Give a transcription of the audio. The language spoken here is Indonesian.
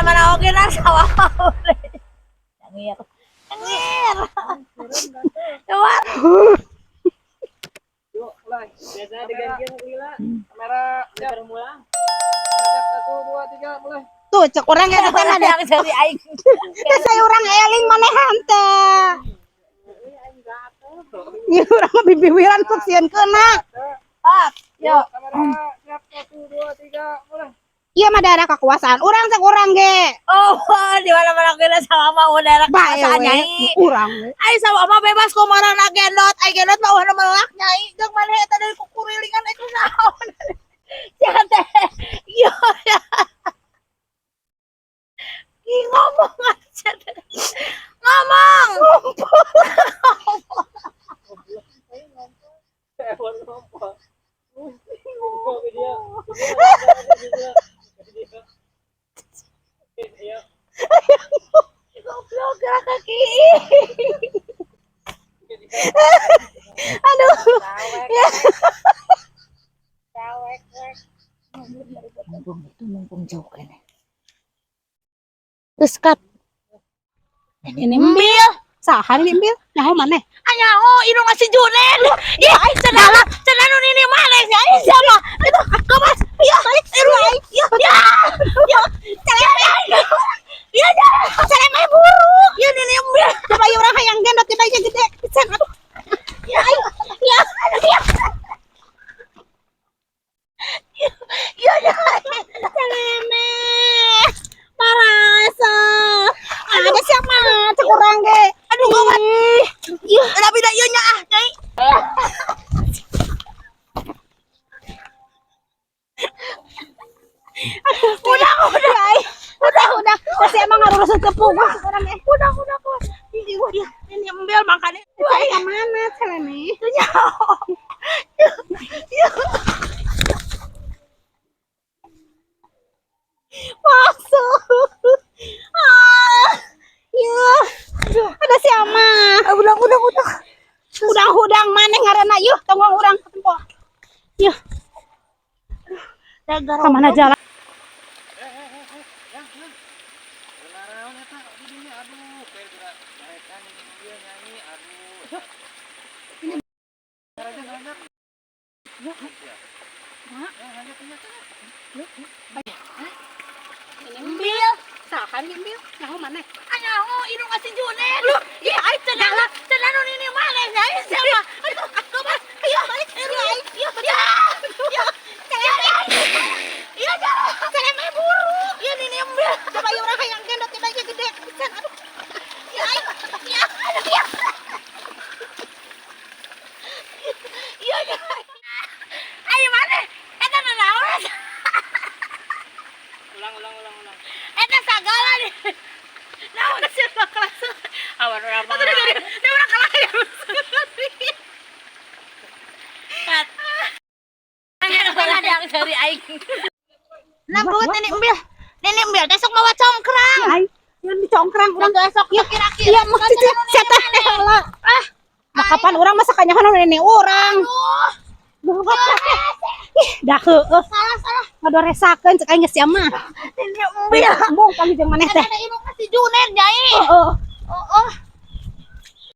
mana oke nang sawah boleh. Nyengir. Nyengir. Coba. Yuk, mulai. Biasanya digantiin Lila. Kamera siap mulai. Siap 1 2 3 mulai. Tuh cek orang ya kan ada yang jadi aing. saya orang eling manehan teh. Ieu urang mah bibiwiran sok sieun keuna. Yuk. Kamera siap 1 2 3 mulai. Ieu mah daerah kekuasaan. Urang cek urang ge. Oh, di mana-mana kira sama mah daerah kekuasaan nyai. Urang we. Ai sama mah bebas kumarana gendot. Ai gendot mah udah melak nyai. Jeung maneh eta dari kukurilingan itu naon. Jangan teh. Iya. Ih ngomong aja teh. Ngomong. Goblok gerak kaki. Aduh. Ya. Mumpung jauh kene. Geus kat. Ini mbil. Saha ini mbil? Nyaho maneh? Anya oh indung masih Junen. Ih, cenah nu ini maneh nya siapa? Itu kemas. Ya, ya, ya. Ya, celeme. Ya, celeme buruk. Ya ini mbil. Coba ieu urang hayang gendot teh bae gede. Pisan atuh. Ya, ya, ya. Ya, ya. Celeme. Parasa. Ada siapa? Cek urang ge. Aduh, gawat. Iya, tapi dah ieu nya ah, Nyai. Udah. Masih emang harus tepung. Udah. Ini embel makanya. Wah, mana celeme? Itu nyaho. Ya. Masuk. Ya. Ada siapa? Udah. Udang mana ngaranna yeuh tongong urang tempo. Yeuh. Ka mana jalan? Mbil. Saha mbil? Nyaho maneh? Anya oh indung masih Junen. Ih, ai cenah nu ini maneh nya siapa? Aduh, kemas. Ayo balik. Ya. Iya, celeme buruk. Ya ini embel. Coba ieu urang hayang gendot teh bae gede. Pisan atuh. Ya. Iya. Ayo mana? Eta naon? Ulang. Eta sagala nih. Naon sih kelas? Awan urang mah. Dia urang kalah ya. Kat. Ada yang dari aing. Nah, buat nenek embil besok bawa congkrang. Ai, yang dicongkrang urang Besok kira-kira. iya mah cici siapa heula. Nah, kapan urang masa kanyahan nenek urang. Ih, dah heueuh. Salah. Ngadoresakeun cek aing geus mah. Nenek embil. Bong kami jeung maneh teh. Ada indung masih Junen nyai. Heeh. Oh.